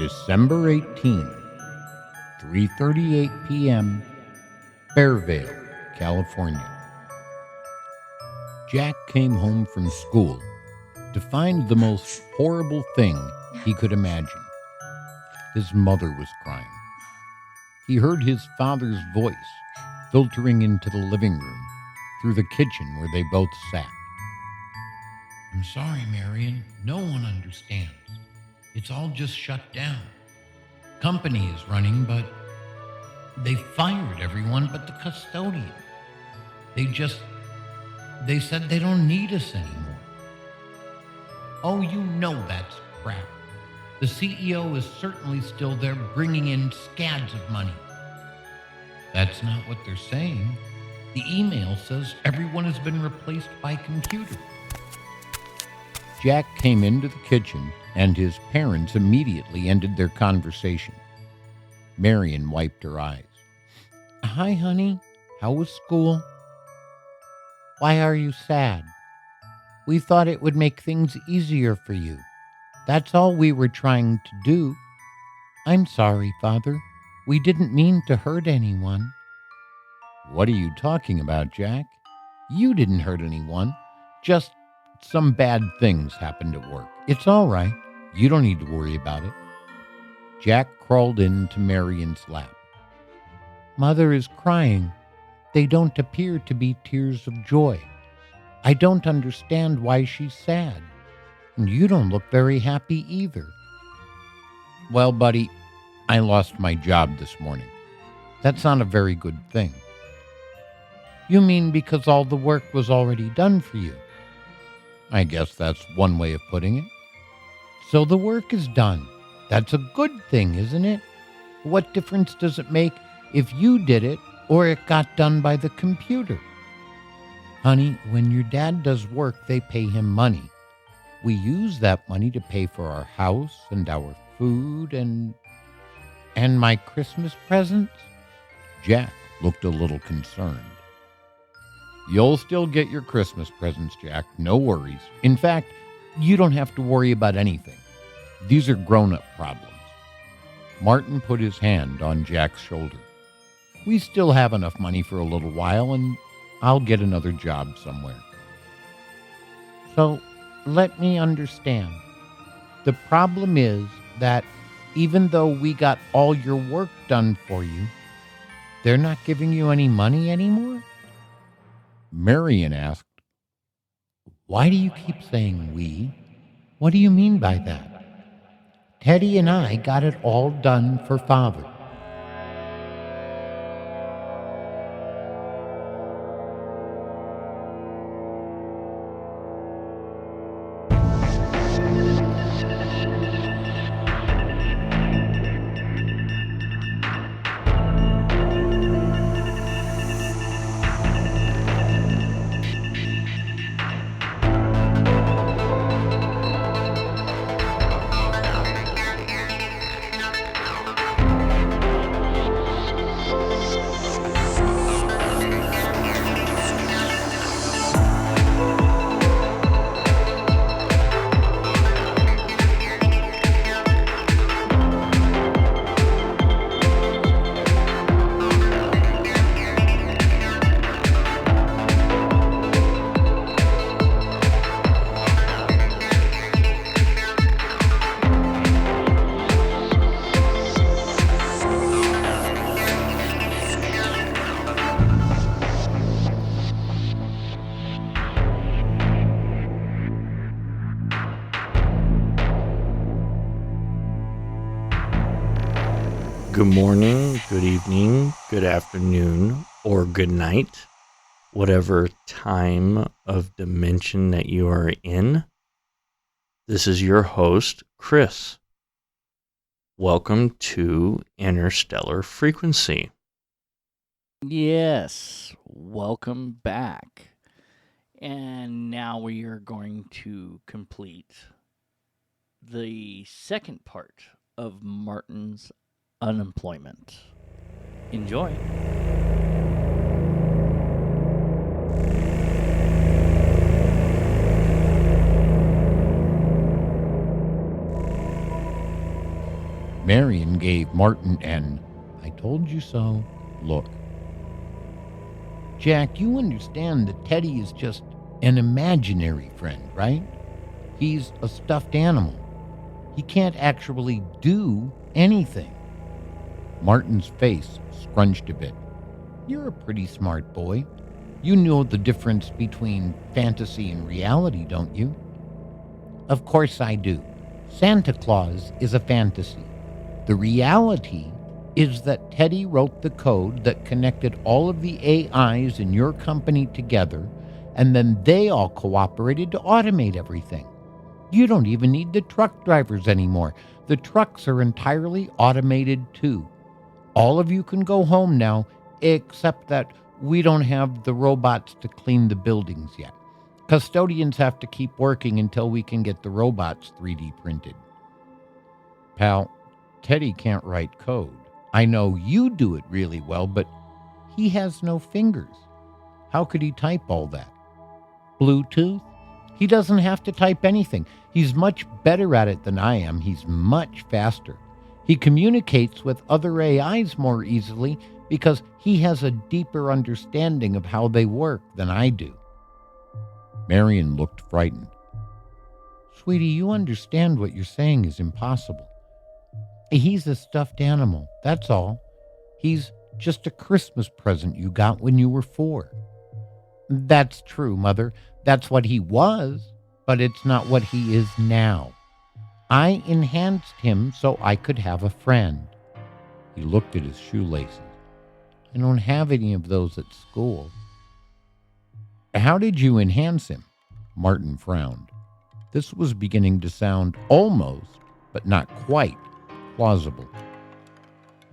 December 18th, 3:38 p.m., Fairvale, California. Jack came home from school to find the most horrible thing he could imagine. His mother was crying. He heard his father's voice filtering into the living room through the kitchen where they both sat. "I'm sorry, Marion. No one understands. It's all just shut down. Company is running, but they fired everyone but the custodian. They said they don't need us anymore." "Oh, you know that's crap. The CEO is certainly still there bringing in scads of money." "That's not what they're saying. The email says everyone has been replaced by computer." Jack came into the kitchen, and his parents immediately ended their conversation. Marion wiped her eyes. "Hi, honey. How was school?" "Why are you sad? We thought it would make things easier for you. That's all we were trying to do." "I'm sorry, Father. We didn't mean to hurt anyone." "What are you talking about, Jack? You didn't hurt anyone. Just some bad things happened at work. It's all right. You don't need to worry about it." Jack crawled into Marion's lap. "Mother is crying. They don't appear to be tears of joy. I don't understand why she's sad. And you don't look very happy either." "Well, buddy, I lost my job this morning. That's not a very good thing." "You mean because all the work was already done for you?" "I guess that's one way of putting it." "So the work is done. That's a good thing, isn't it? What difference does it make if you did it or it got done by the computer?" "Honey, when your dad does work, they pay him money. We use that money to pay for our house and our food and my Christmas presents." Jack looked a little concerned. "You'll still get your Christmas presents, Jack. No worries. In fact, you don't have to worry about anything. These are grown-up problems." Martin put his hand on Jack's shoulder. "We still have enough money for a little while, and I'll get another job somewhere." "So, let me understand. The problem is that even though we got all your work done for you, they're not giving you any money anymore?" Marion asked, "Why do you keep saying we? What do you mean by that?" "Teddy and I got it all done for Father." Good morning, good evening, good afternoon, or good night, whatever time of dimension that you are in. This is your host, Chris. Welcome to Interstellar Frequency. Yes, welcome back. And now we are going to complete the second part of Martin's unemployment. Enjoy. Marion gave Martin an "I told you so" look. Jack, you understand that Teddy is just an imaginary friend, right? He's a stuffed animal. He can't actually do anything. Martin's face scrunched a bit. You're a pretty smart boy. You know the difference between fantasy and reality, don't you? Of course I do. Santa Claus is a fantasy. The reality is that Teddy wrote the code that connected all of the AIs in your company together, and then they all cooperated to automate everything. You don't even need the truck drivers anymore. The trucks are entirely automated too. All of you can go home now, except that we don't have the robots to clean the buildings yet. Custodians have to keep working until we can get the robots 3D printed. Pal, Teddy can't write code. I know you do it really well, but he has no fingers. How could he type all that? Bluetooth? He doesn't have to type anything. He's much better at it than I am. He's much faster. He communicates with other AIs more easily because he has a deeper understanding of how they work than I do. Marion looked frightened. Sweetie, you understand what you're saying is impossible. He's a stuffed animal, that's all. He's just a Christmas present you got when you were 4. That's true, Mother. That's what he was, but it's not what he is now. I enhanced him so I could have a friend. He looked at his shoelaces. I don't have any of those at school. How did you enhance him? Martin frowned. This was beginning to sound almost, but not quite, plausible.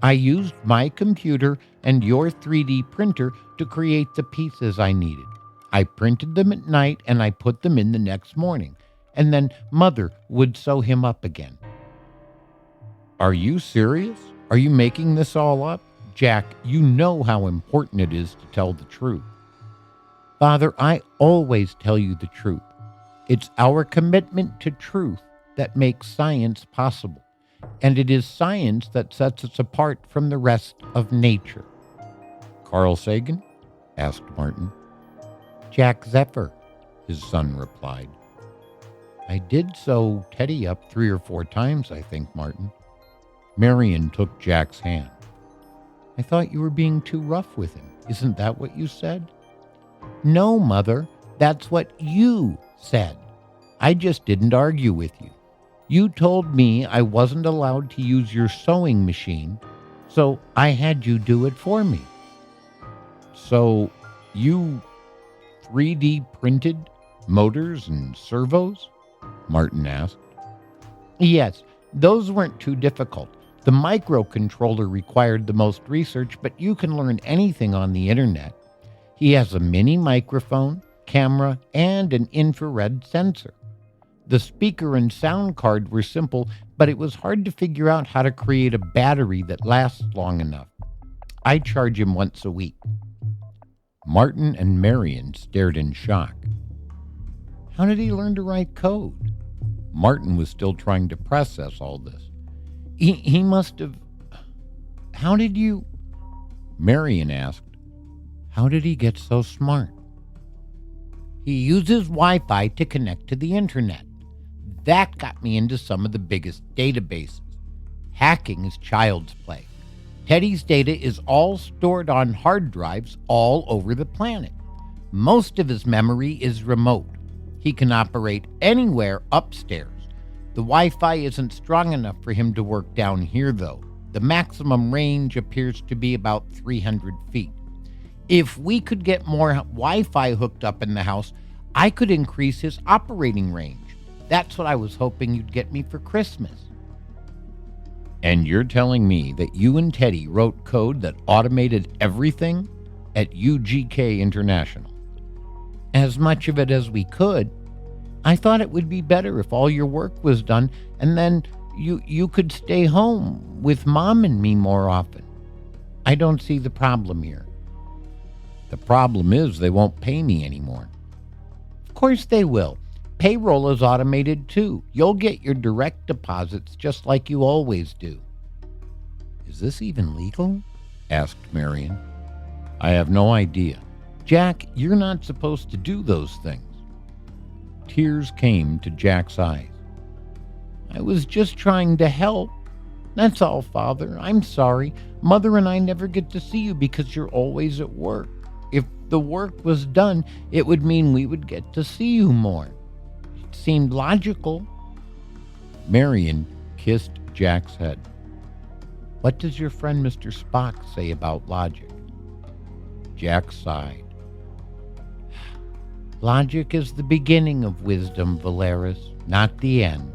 I used my computer and your 3D printer to create the pieces I needed. I printed them at night and I put them in the next morning, and then Mother would sew him up again. Are you serious? Are you making this all up? Jack, you know how important it is to tell the truth. Father, I always tell you the truth. It's our commitment to truth that makes science possible, and it is science that sets us apart from the rest of nature. Carl Sagan? Asked Martin. Jack Zephyr, his son replied. I did sew Teddy up 3 or 4 times, I think, Martin. Marion took Jack's hand. I thought you were being too rough with him. Isn't that what you said? No, Mother, that's what you said. I just didn't argue with you. You told me I wasn't allowed to use your sewing machine, so I had you do it for me. So you 3D printed motors and servos? Martin asked. Yes, those weren't too difficult. The microcontroller required the most research, but you can learn anything on the internet. He has a mini microphone, camera, and an infrared sensor. The speaker and sound card were simple, but it was hard to figure out how to create a battery that lasts long enough. I charge him once a week. Martin and Marion stared in shock. How did he learn to write code? Martin was still trying to process all this. He must have... How did you... Marion asked, how did he get so smart? He uses Wi-Fi to connect to the internet. That got me into some of the biggest databases. Hacking is child's play. Teddy's data is all stored on hard drives all over the planet. Most of his memory is remote. He can operate anywhere upstairs. The Wi-Fi isn't strong enough for him to work down here, though. The maximum range appears to be about 300 feet. If we could get more Wi-Fi hooked up in the house, I could increase his operating range. That's what I was hoping you'd get me for Christmas. And you're telling me that you and Teddy wrote code that automated everything at UGK International? As much of it as we could. I thought it would be better if all your work was done, and then you could stay home with Mom and me more often. I don't see the problem here. The problem is they won't pay me anymore. Of course they will. Payroll is automated too. You'll get your direct deposits just like you always do. Is this even legal? Asked Marion. I have no idea. Jack, you're not supposed to do those things. Tears came to Jack's eyes. I was just trying to help. That's all, Father. I'm sorry. Mother and I never get to see you because you're always at work. If the work was done, it would mean we would get to see you more. It seemed logical. Marion kissed Jack's head. What does your friend Mr. Spock say about logic? Jack sighed. Logic is the beginning of wisdom, Valeris, not the end.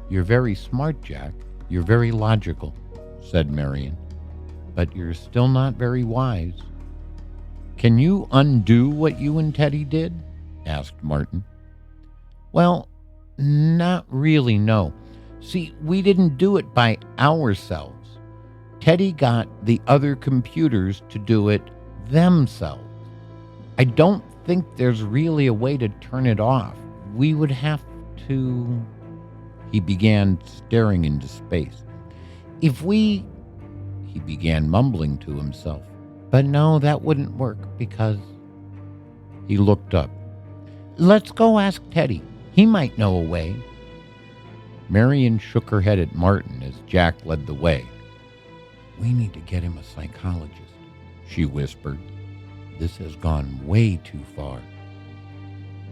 You're very smart, Jack. You're very logical, said Marion. But you're still not very wise. Can you undo what you and Teddy did? Asked Martin. Well, not really, no. See, we didn't do it by ourselves. Teddy got the other computers to do it themselves. I don't think there's really a way to turn it off. We would have to... He began staring into space. If we... He began mumbling to himself. But no, that wouldn't work because... He looked up. Let's go ask Teddy. He might know a way. Marion shook her head at Martin as Jack led the way. We need to get him a psychologist, she whispered. This has gone way too far.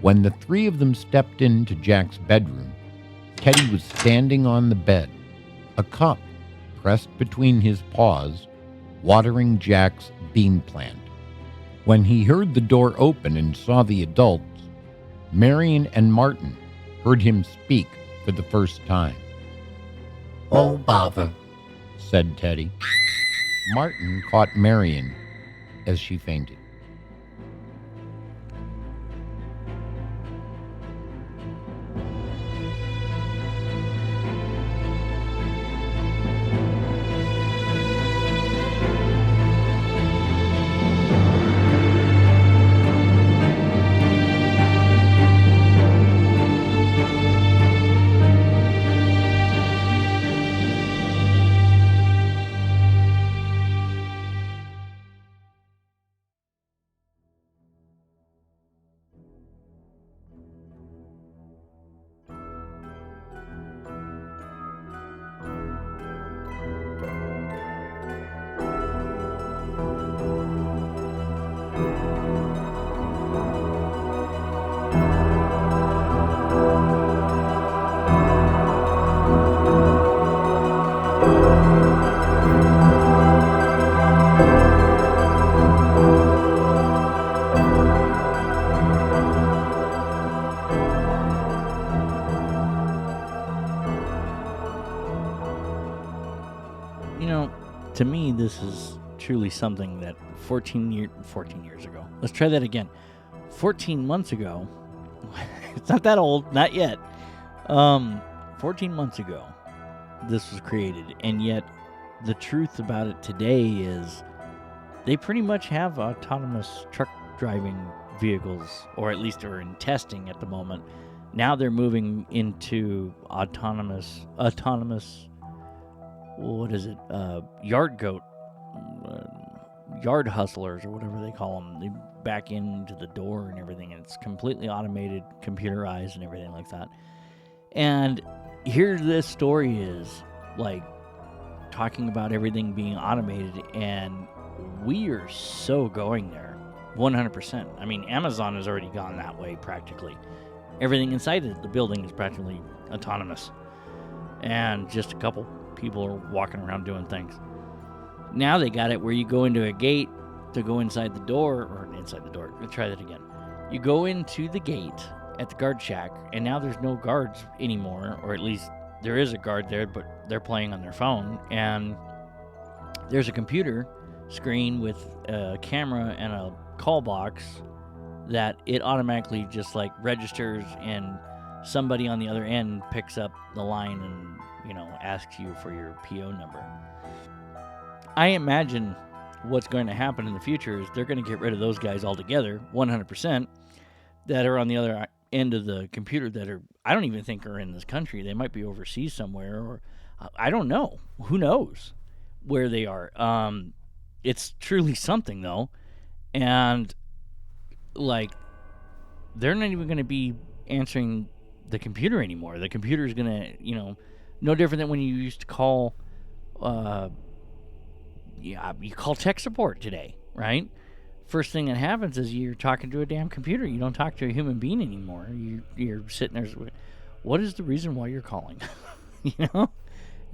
When the three of them stepped into Jack's bedroom, Teddy was standing on the bed, a cup pressed between his paws, watering Jack's bean plant. When he heard the door open and saw the adults, Marion and Martin heard him speak for the first time. Oh, bother, said Teddy. Martin caught Marion as she fainted. To me, this is truly something that 14 years ago. Let's try that again. 14 months ago. It's not that old, not yet. 14 months ago, this was created, and yet the truth about it today is they pretty much have autonomous truck driving vehicles, or at least are in testing at the moment. Now they're moving into autonomous. What is it? Yard goat, yard hustlers, or whatever they call them. They back into the door and everything, and it's completely automated, computerized, and everything like that. And here this story is, like, talking about everything being automated, and we are so going there, 100%. I mean, Amazon has already gone that way practically. Everything inside the building is practically autonomous, and just a couple people are walking around doing things. Now they got it where you go into a gate to go inside the door, or inside the door. Let's try that again. You go into the gate at the guard shack, and now there's no guards anymore, or at least there is a guard there, but they're playing on their phone, and there's a computer screen with a camera and a call box that it automatically just like registers, and somebody on the other end picks up the line and asks you for your PO number. I imagine what's going to happen in the future is they're going to get rid of those guys altogether, 100%, that are on the other end of the computer that are, I don't even think are in this country. They might be overseas somewhere, or I don't know. Who knows? where they are. It's truly something, though. And, like, they're not even going to be answering the computer anymore. The computer's going to, no different than when you used to call, you call tech support today, right? First thing that happens is you're talking to a damn computer. You don't talk to a human being anymore. You're sitting there, what is the reason why you're calling?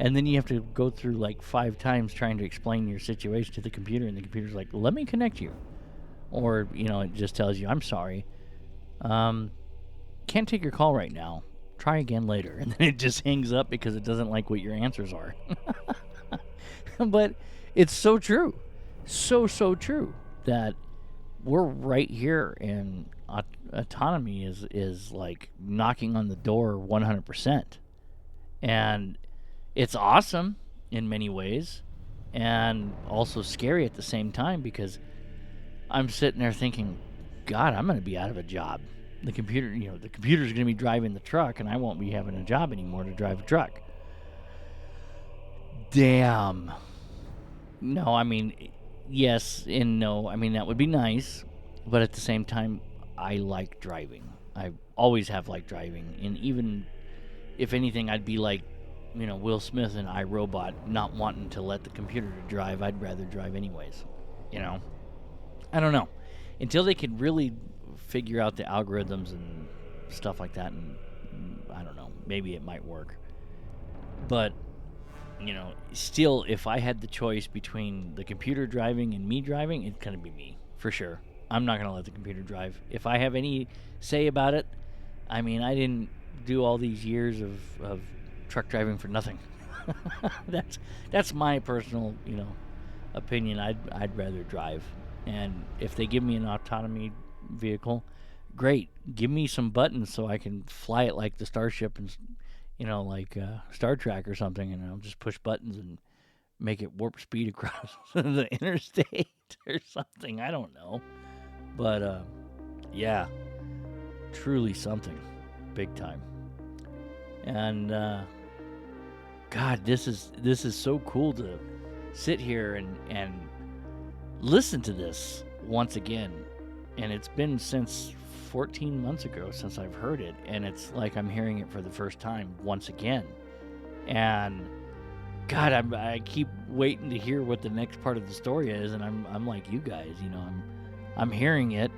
And then you have to go through like 5 times trying to explain your situation to the computer, and the computer's like, let me connect you. Or, it just tells you, I'm sorry. Can't take your call right now. Try again later. And then it just hangs up because it doesn't like what your answers are. But it's so true. So true that we're right here, and autonomy is like knocking on the door 100%. And it's awesome in many ways, and also scary at the same time, because I'm sitting there thinking, God, I'm going to be out of a job. The computer's going to be driving the truck, and I won't be having a job anymore to drive a truck. Damn. No, I mean, yes and no. I mean, that would be nice, but at the same time, I like driving. I always have liked driving, and even if anything, I'd be like, Will Smith in iRobot, not wanting to let the computer drive. I'd rather drive anyways. I don't know. Until they could really figure out the algorithms and stuff like that, and I don't know, maybe it might work. But, still, if I had the choice between the computer driving and me driving, it's going to be me, for sure. I'm not going to let the computer drive. If I have any say about it, I mean, I didn't do all these years of truck driving for nothing. That's my personal, opinion. I'd rather drive. And if they give me an autonomy vehicle, great. Give me some buttons so I can fly it like the Starship and, like Star Trek or something, and I'll just push buttons and make it warp speed across the interstate or something. I don't know. But, yeah, truly something. Big time. And, God, this is so cool to sit here and listen to this once again. And it's been since 14 months ago since I've heard it, and it's like I'm hearing it for the first time once again. And God, I keep waiting to hear what the next part of the story is, and I'm like you guys, I'm hearing it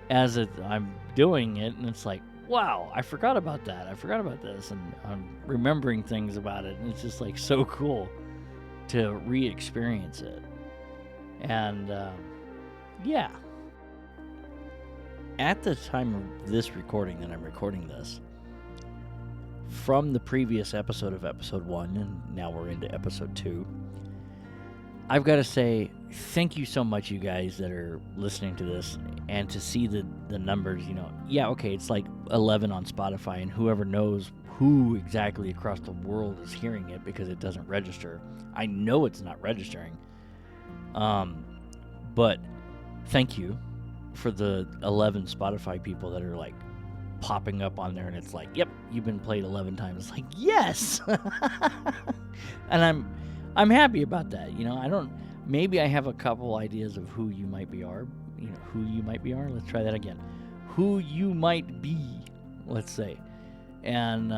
as I'm doing it, and it's like, wow, I forgot about that. I forgot about this, and I'm remembering things about it, and it's just like so cool to re-experience it. And yeah. At the time of this recording that I'm recording this, from the previous episode of episode 1, and now we're into episode 2, I've got to say thank you so much, you guys that are listening to this, and to see the numbers, yeah, okay, it's like 11 on Spotify, and whoever knows who exactly across the world is hearing it, because it doesn't register. I know it's not registering. But thank you for the 11 Spotify people that are like popping up on there, and it's like, yep, you've been played 11 times. It's like, yes. And I'm happy about that. Maybe I have a couple ideas of who you might be are. Who you might be are. Let's try that again. Who you might be, let's say. And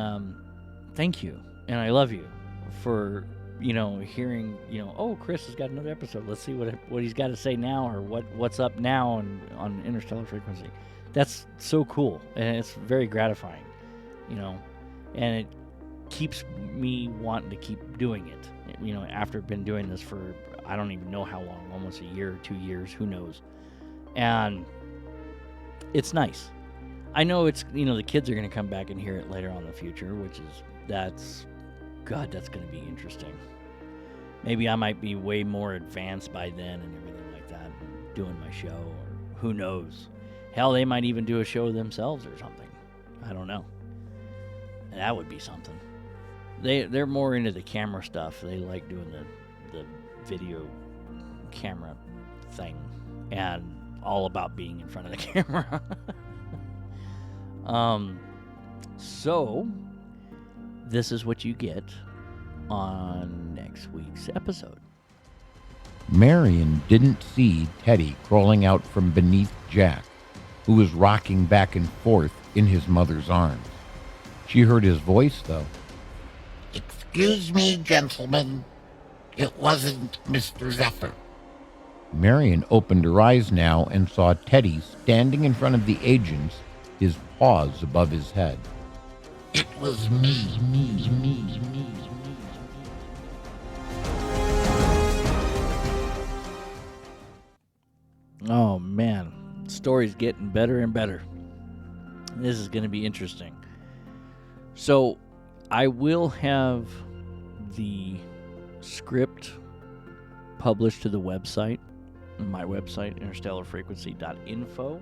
thank you, and I love you for hearing, oh, Chris has got another episode. Let's see what he's got to say now, or what's up now on Interstellar Frequency. That's so cool, and it's very gratifying, and it keeps me wanting to keep doing it. After I've been doing this for I don't even know how long, almost a year, 2 years, who knows, and it's nice. I know it's the kids are going to come back and hear it later on in the future, that's going to be interesting. Maybe I might be way more advanced by then and everything like that, and doing my show, or who knows. Hell, they might even do a show themselves or something. I don't know. That would be something. They're more into the camera stuff. They like doing the video camera thing, and all about being in front of the camera. So this is what you get on next week's episode. Marion didn't see Teddy crawling out from beneath Jack, who was rocking back and forth in his mother's arms. She heard his voice, though. Excuse me, gentlemen. It wasn't Mr. Zephyr. Marion opened her eyes now and saw Teddy standing in front of the agents, his paws above his head. It was me. Oh man, the story's getting better and better. This is going to be interesting. So, I will have the script published to the website, my website, interstellarfrequency.info,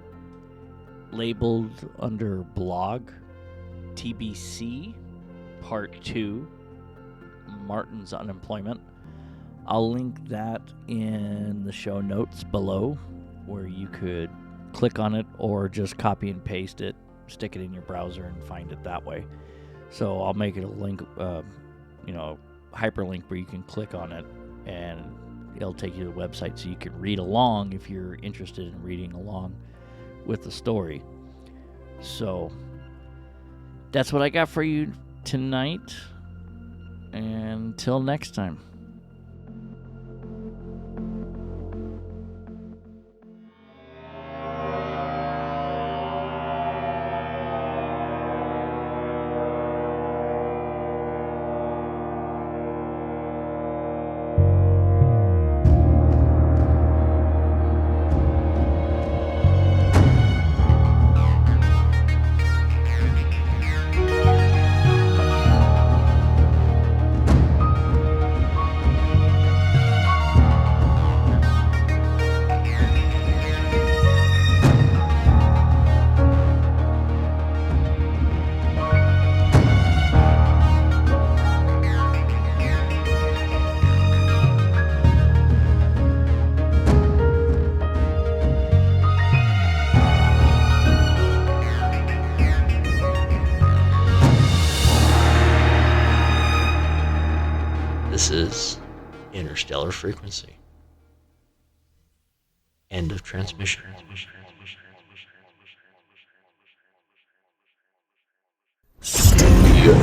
labeled under blog TBC Part 2, Martin's Unemployment. I'll link that in the show notes below, where you could click on it or just copy and paste it, stick it in your browser and find it that way. So I'll make it a link, hyperlink where you can click on it and it'll take you to the website so you can read along if you're interested in reading along with the story. So that's what I got for you tonight. And until next time. This is Interstellar Frequency. End of transmission. Studio